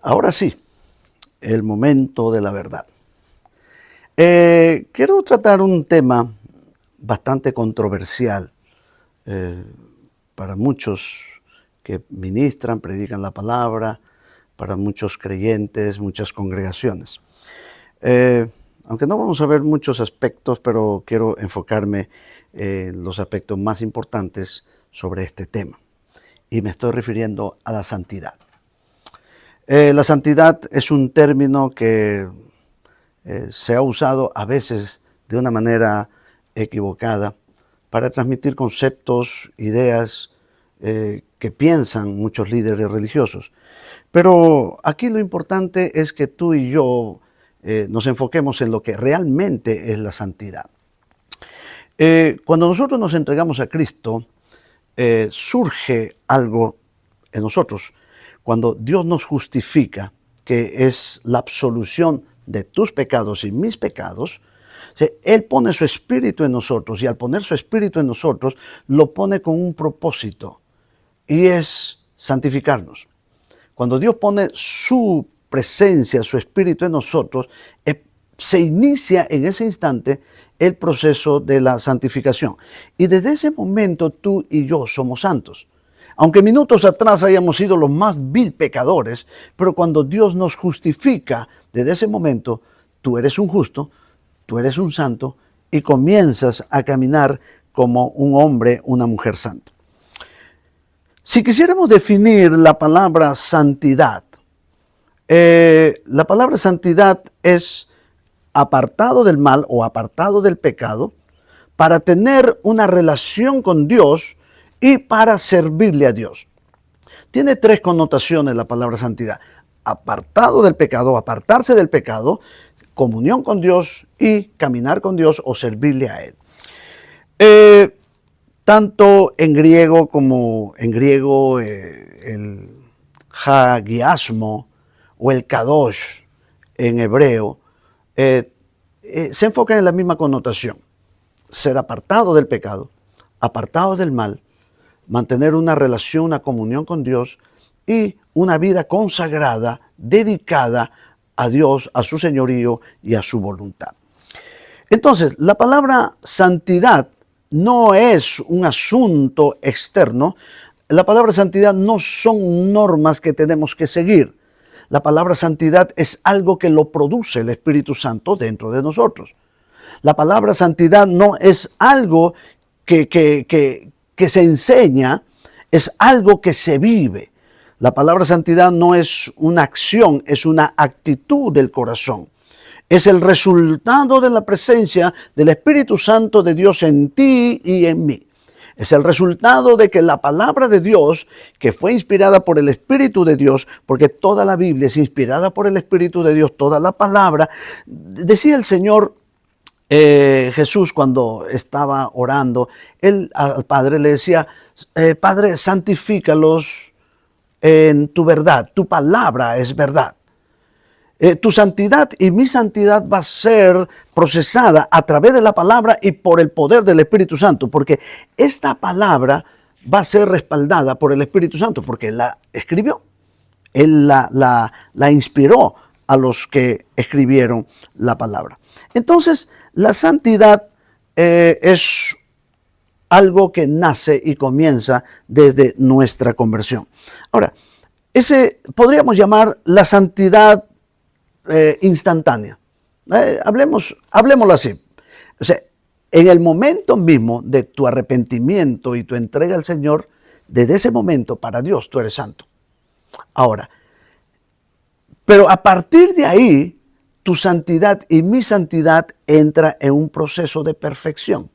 Ahora sí, el momento de la verdad. Quiero tratar un tema bastante controversial eh, para muchos que ministran, predican la palabra, para muchos creyentes, muchas congregaciones. Eh, Aunque no vamos a ver muchos aspectos, pero quiero enfocarme en los aspectos más importantes sobre este tema. Y me estoy refiriendo a la santidad. La santidad es un término que se ha usado a veces de una manera equivocada para transmitir conceptos, ideas que piensan muchos líderes religiosos. Pero aquí lo importante es que tú y yo nos enfoquemos en lo que realmente es la santidad. Cuando nosotros nos entregamos a Cristo, surge algo en nosotros. Cuando Dios nos justifica, que es la absolución de tus pecados y mis pecados, Él pone su espíritu en nosotros, y al poner su espíritu en nosotros, lo pone con un propósito, y es santificarnos. Cuando Dios pone su presencia, su espíritu en nosotros, se inicia en ese instante el proceso de la santificación. Y desde ese momento tú y yo somos santos. Aunque minutos atrás hayamos sido los más vil pecadores, pero cuando Dios nos justifica, desde ese momento tú eres un justo, tú eres un santo y comienzas a caminar como un hombre, una mujer santa. Si quisiéramos definir la palabra santidad, la palabra santidad es apartado del mal o apartado del pecado para tener una relación con Dios y para servirle a Dios. Tiene tres connotaciones la palabra santidad: apartado del pecado, apartarse del pecado, comunión con Dios y caminar con Dios o servirle a Él. Tanto en griego como en griego el hagiasmo o el kadosh en hebreo se enfocan en la misma connotación: ser apartado del pecado, apartado del mal, mantener una relación, una comunión con Dios y una vida consagrada, dedicada a Dios, a su señorío y a su voluntad. Entonces, la palabra santidad no es un asunto externo. La palabra santidad no son normas que tenemos que seguir. La palabra santidad es algo que lo produce el Espíritu Santo dentro de nosotros. La palabra santidad no es algo que se enseña, es algo que se vive. La palabra santidad no es una acción, es una actitud del corazón. Es el resultado de la presencia del Espíritu Santo de Dios en ti y en mí. Es el resultado de que la palabra de Dios, que fue inspirada por el Espíritu de Dios, porque toda la Biblia es inspirada por el Espíritu de Dios, toda la palabra, decía el Señor Jesús cuando estaba orando, él al Padre le decía: Padre, santifícalos en tu verdad, tu palabra es verdad. Tu santidad y mi santidad va a ser procesada a través de la palabra y por el poder del Espíritu Santo, porque esta palabra va a ser respaldada por el Espíritu Santo, porque Él la escribió, Él la inspiró a los que escribieron la palabra. Entonces, la santidad es algo que nace y comienza desde nuestra conversión. Ahora, podríamos llamar la santidad instantánea. Hablemoslo así. O sea, en el momento mismo de tu arrepentimiento y tu entrega al Señor, desde ese momento para Dios tú eres santo. Ahora, pero a partir de ahí, tu santidad y mi santidad entra en un proceso de perfección.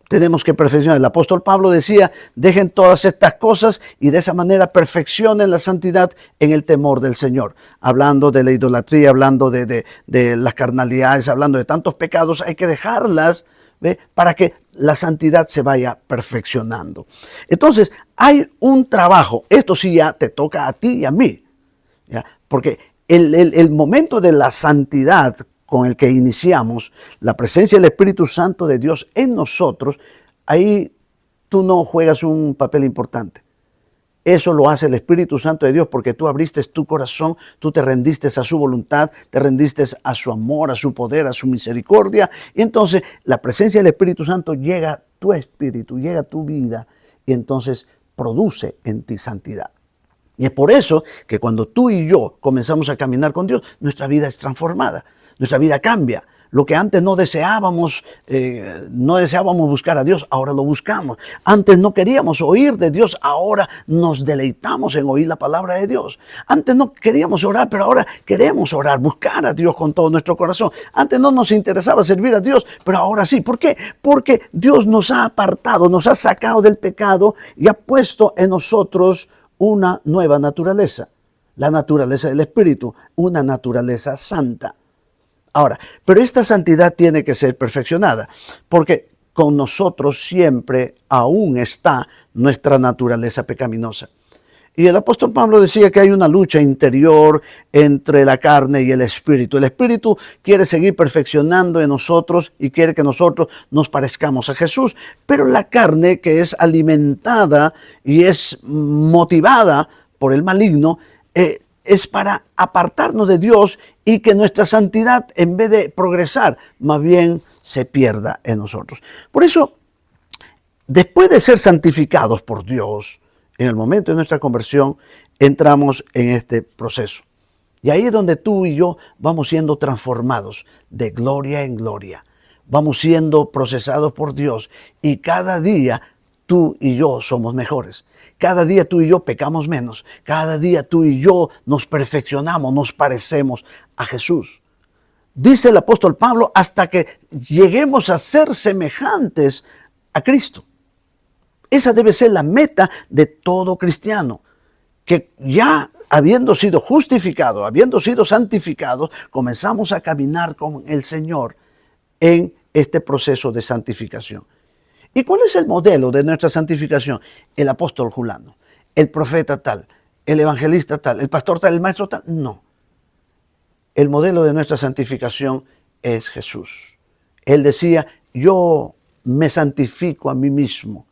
Tenemos que perfeccionar. El apóstol Pablo decía: dejen todas estas cosas y de esa manera perfeccionen la santidad en el temor del Señor. Hablando de la idolatría, hablando de las carnalidades, hablando de tantos pecados, hay que dejarlas, ¿ve?, para que la santidad se vaya perfeccionando. Entonces, hay un trabajo. Esto sí ya te toca a ti y a mí, ¿ya? Porque el momento de la santidad con el que iniciamos, la presencia del Espíritu Santo de Dios en nosotros, ahí tú no juegas un papel importante. Eso lo hace el Espíritu Santo de Dios porque tú abriste tu corazón, tú te rendiste a su voluntad, te rendiste a su amor, a su poder, a su misericordia. Y entonces la presencia del Espíritu Santo llega a tu espíritu, llega a tu vida y entonces produce en ti santidad. Y es por eso que cuando tú y yo comenzamos a caminar con Dios, nuestra vida es transformada, nuestra vida cambia. Lo que antes no deseábamos buscar a Dios, ahora lo buscamos. Antes no queríamos oír de Dios, ahora nos deleitamos en oír la palabra de Dios. Antes no queríamos orar, pero ahora queremos orar, buscar a Dios con todo nuestro corazón. Antes no nos interesaba servir a Dios, pero ahora sí. ¿Por qué? Porque Dios nos ha apartado, nos ha sacado del pecado y ha puesto en nosotros una nueva naturaleza. La naturaleza del Espíritu, una naturaleza santa. Ahora, pero esta santidad tiene que ser perfeccionada, porque con nosotros siempre aún está nuestra naturaleza pecaminosa. Y el apóstol Pablo decía que hay una lucha interior entre la carne y el espíritu. El espíritu quiere seguir perfeccionando en nosotros y quiere que nosotros nos parezcamos a Jesús, pero la carne, que es alimentada y es motivada por el maligno, es para apartarnos de Dios y que nuestra santidad, en vez de progresar, más bien se pierda en nosotros. Por eso, después de ser santificados por Dios, en el momento de nuestra conversión, entramos en este proceso. Y ahí es donde tú y yo vamos siendo transformados de gloria en gloria. Vamos siendo procesados por Dios y cada día tú y yo somos mejores. Cada día tú y yo pecamos menos. Cada día tú y yo nos perfeccionamos, nos parecemos a Jesús. Dice el apóstol Pablo, hasta que lleguemos a ser semejantes a Cristo. Esa debe ser la meta de todo cristiano, que ya habiendo sido justificados, habiendo sido santificados, comenzamos a caminar con el Señor en este proceso de santificación. ¿Y cuál es el modelo de nuestra santificación? El apóstol fulano, el profeta tal, el evangelista tal, el pastor tal, el maestro tal. No. El modelo de nuestra santificación es Jesús. Él decía, yo me santifico a mí mismo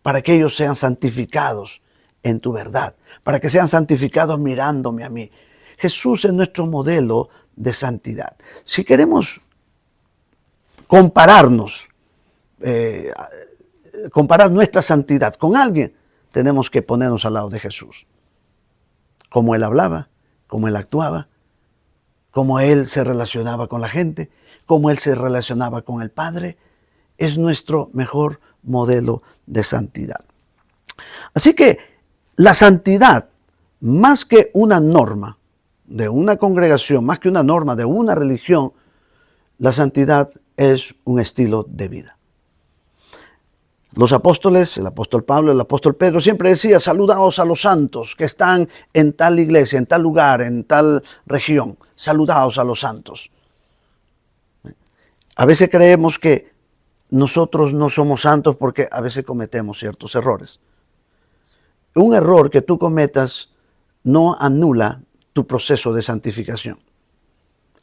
para que ellos sean santificados en tu verdad, para que sean santificados mirándome a mí. Jesús es nuestro modelo de santidad. Si queremos compararnos, comparar nuestra santidad con alguien, tenemos que ponernos al lado de Jesús. Cómo Él hablaba, cómo Él actuaba, cómo Él se relacionaba con la gente, cómo Él se relacionaba con el Padre, es nuestro mejor modelo de santidad. Así que la santidad, más que una norma de una congregación, más que una norma de una religión, la santidad es un estilo de vida. Los apóstoles, el apóstol Pablo, el apóstol Pedro, siempre decía, saludaos a los santos que están en tal iglesia, en tal lugar, en tal región. Saludaos a los santos. A veces creemos que nosotros no somos santos porque a veces cometemos ciertos errores. Un error que tú cometas no anula tu proceso de santificación.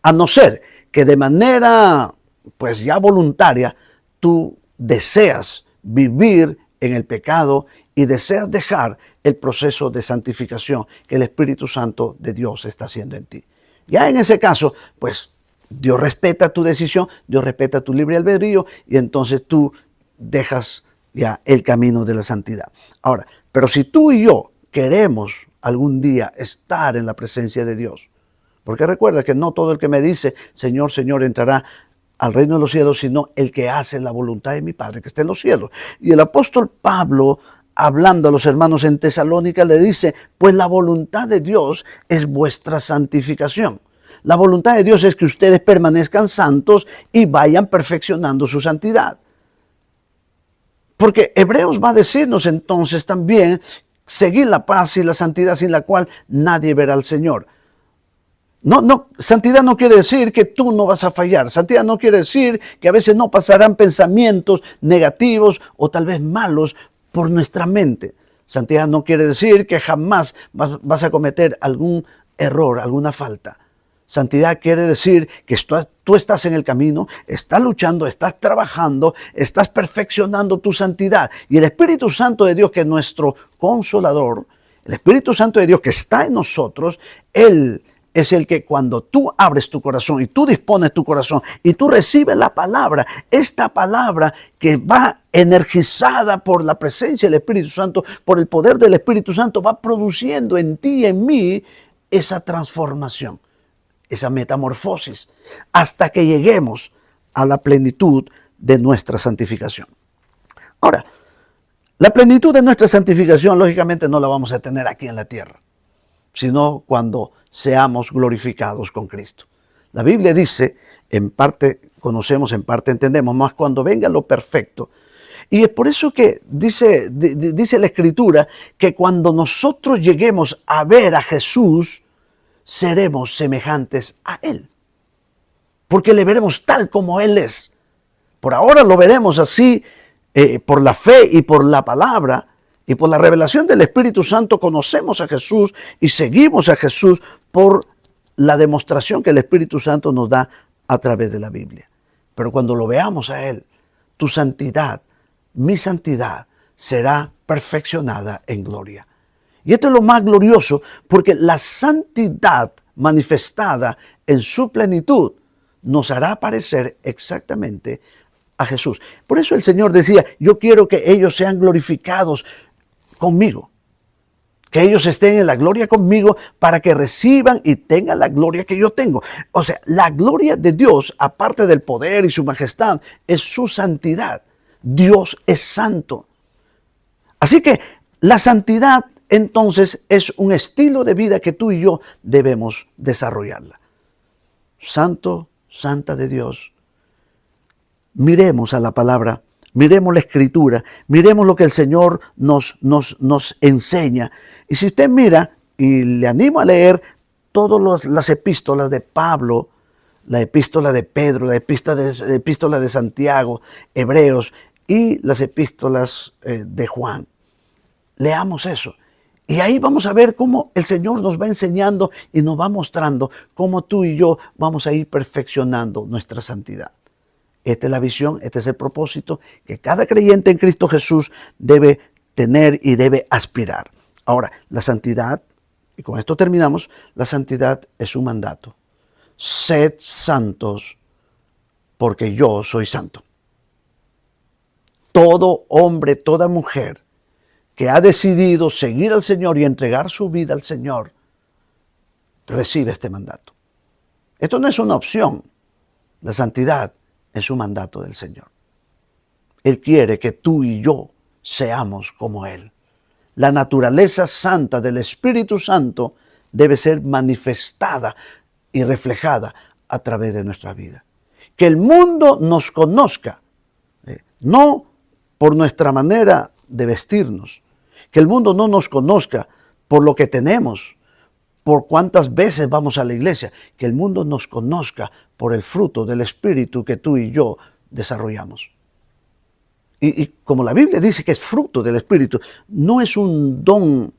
A no ser que de manera, pues ya voluntaria, tú deseas vivir en el pecado y deseas dejar el proceso de santificación que el Espíritu Santo de Dios está haciendo en ti. Ya en ese caso, pues Dios respeta tu decisión, Dios respeta tu libre albedrío y entonces tú dejas ya el camino de la santidad. Ahora, pero si tú y yo queremos algún día estar en la presencia de Dios, porque recuerda que no todo el que me dice, Señor, Señor, entrará al reino de los cielos, sino el que hace la voluntad de mi Padre que está en los cielos. Y el apóstol Pablo, hablando a los hermanos en Tesalónica, le dice, pues la voluntad de Dios es vuestra santificación. La voluntad de Dios es que ustedes permanezcan santos y vayan perfeccionando su santidad. Porque Hebreos va a decirnos entonces también, seguir la paz y la santidad sin la cual nadie verá al Señor. No, santidad no quiere decir que tú no vas a fallar. Santidad no quiere decir que a veces no pasarán pensamientos negativos o tal vez malos por nuestra mente. Santidad no quiere decir que jamás vas a cometer algún error, alguna falta. Santidad quiere decir que tú estás en el camino, estás luchando, estás trabajando, estás perfeccionando tu santidad. Y el Espíritu Santo de Dios, que es nuestro consolador, el Espíritu Santo de Dios que está en nosotros, Él es el que cuando tú abres tu corazón y tú dispones tu corazón y tú recibes la palabra, esta palabra que va energizada por la presencia del Espíritu Santo, por el poder del Espíritu Santo, va produciendo en ti y en mí esa transformación, esa metamorfosis, hasta que lleguemos a la plenitud de nuestra santificación. Ahora, la plenitud de nuestra santificación, lógicamente, no la vamos a tener aquí en la tierra, sino cuando seamos glorificados con Cristo. La Biblia dice, en parte conocemos, en parte entendemos, más cuando venga lo perfecto. Y es por eso que dice la Escritura que cuando nosotros lleguemos a ver a Jesús, seremos semejantes a Él. Porque le veremos tal como Él es. Por ahora lo veremos así, por la fe y por la palabra, y por la revelación del Espíritu Santo conocemos a Jesús y seguimos a Jesús por la demostración que el Espíritu Santo nos da a través de la Biblia. Pero cuando lo veamos a Él, tu santidad, mi santidad, será perfeccionada en gloria. Y esto es lo más glorioso, porque la santidad manifestada en su plenitud nos hará parecer exactamente a Jesús. Por eso el Señor decía, yo quiero que ellos sean glorificados conmigo, que ellos estén en la gloria conmigo para que reciban y tengan la gloria que yo tengo. O sea, la gloria de Dios, aparte del poder y su majestad, es su santidad. Dios es santo. Así que la santidad entonces es un estilo de vida que tú y yo debemos desarrollarla. Santo, santa de Dios. Miremos a la palabra, miremos la Escritura, miremos lo que el Señor nos enseña. Y si usted mira, y le animo a leer todas las epístolas de Pablo, la epístola de Pedro, la epístola de Santiago, Hebreos y las epístolas de Juan. Leamos eso. Y ahí vamos a ver cómo el Señor nos va enseñando y nos va mostrando cómo tú y yo vamos a ir perfeccionando nuestra santidad. Esta es la visión, este es el propósito que cada creyente en Cristo Jesús debe tener y debe aspirar. Ahora, la santidad, y con esto terminamos, la santidad es un mandato. Sed santos porque yo soy santo. Todo hombre, toda mujer que ha decidido seguir al Señor y entregar su vida al Señor, recibe este mandato. Esto no es una opción. La santidad es un mandato del Señor. Él quiere que tú y yo seamos como Él. La naturaleza santa del Espíritu Santo debe ser manifestada y reflejada a través de nuestra vida. Que el mundo nos conozca, no por nuestra manera de vestirnos. Que el mundo no nos conozca por lo que tenemos, por cuántas veces vamos a la iglesia. Que el mundo nos conozca por el fruto del Espíritu que tú y yo desarrollamos. Y como la Biblia dice que es fruto del Espíritu, no es un don.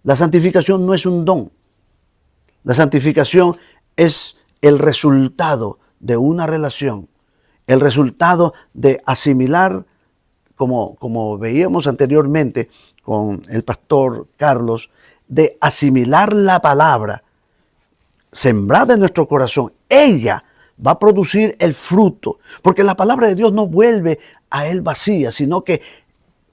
La santificación no es un don. La santificación es el resultado de una relación, el resultado de asimilar, como veíamos anteriormente con el pastor Carlos, de asimilar la palabra sembrada en nuestro corazón. Ella va a producir el fruto, porque la palabra de Dios no vuelve a Él vacía, sino que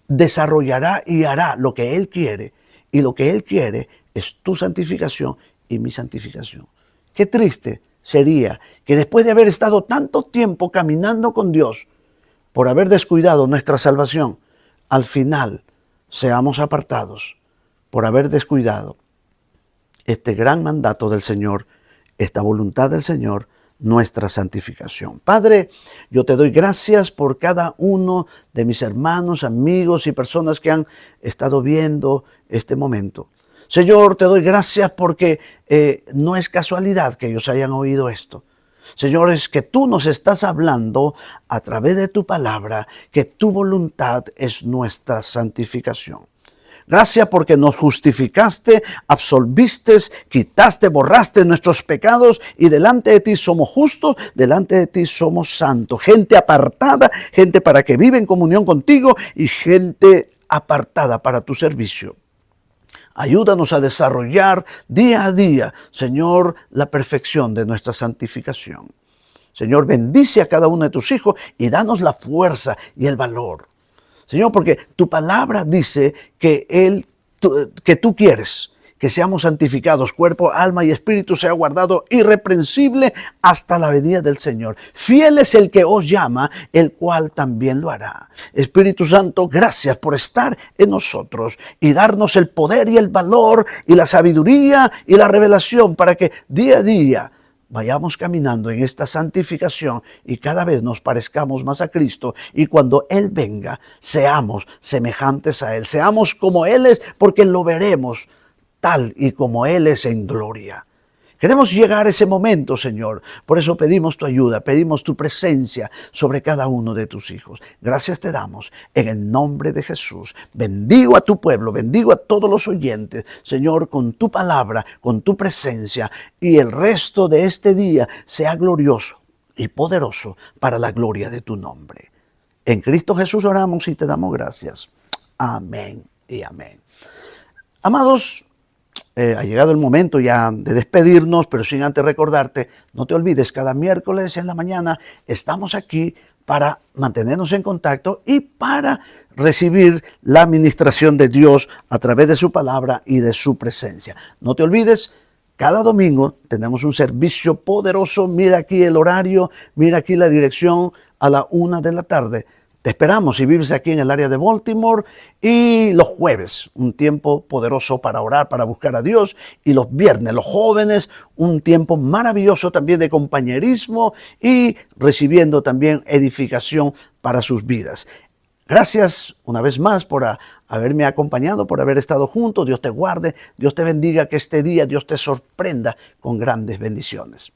desarrollará y hará lo que Él quiere. Y lo que Él quiere es tu santificación y mi santificación. Qué triste sería que después de haber estado tanto tiempo caminando con Dios, por haber descuidado nuestra salvación, al final seamos apartados por haber descuidado este gran mandato del Señor, esta voluntad del Señor, nuestra santificación. Padre, yo te doy gracias por cada uno de mis hermanos, amigos y personas que han estado viendo este momento. Señor, te doy gracias porque no es casualidad que ellos hayan oído esto. Señor, es que tú nos estás hablando a través de tu palabra, que tu voluntad es nuestra santificación. Gracias porque nos justificaste, absolviste, quitaste, borraste nuestros pecados y delante de ti somos justos, delante de ti somos santos. Gente apartada, gente para que vive en comunión contigo y gente apartada para tu servicio. Ayúdanos a desarrollar día a día, Señor, la perfección de nuestra santificación. Señor, bendice a cada uno de tus hijos y danos la fuerza y el valor. Señor, porque tu palabra dice que tú quieres que seamos santificados, cuerpo, alma y espíritu sea guardado irreprensible hasta la venida del Señor. Fiel es el que os llama, el cual también lo hará. Espíritu Santo, gracias por estar en nosotros y darnos el poder y el valor y la sabiduría y la revelación para que día a día vayamos caminando en esta santificación y cada vez nos parezcamos más a Cristo, y cuando Él venga seamos semejantes a Él, seamos como Él es, porque lo veremos tal y como Él es en gloria. Queremos llegar a ese momento, Señor. Por eso pedimos tu ayuda, pedimos tu presencia sobre cada uno de tus hijos. Gracias te damos en el nombre de Jesús. Bendigo a tu pueblo, bendigo a todos los oyentes, Señor, con tu palabra, con tu presencia, y el resto de este día sea glorioso y poderoso para la gloria de tu nombre. En Cristo Jesús oramos y te damos gracias. Amén y amén. Amados, ha llegado el momento ya de despedirnos, pero sin antes recordarte, no te olvides, cada miércoles en la mañana estamos aquí para mantenernos en contacto y para recibir la administración de Dios a través de su palabra y de su presencia. No te olvides, cada domingo tenemos un servicio poderoso. Mira aquí el horario, mira aquí la dirección, a la 1 de la tarde. Te esperamos si vives aquí en el área de Baltimore, y los jueves, un tiempo poderoso para orar, para buscar a Dios, y los viernes, los jóvenes, un tiempo maravilloso también de compañerismo y recibiendo también edificación para sus vidas. Gracias una vez más por haberme acompañado, por haber estado juntos. Dios te guarde, Dios te bendiga, que este día Dios te sorprenda con grandes bendiciones.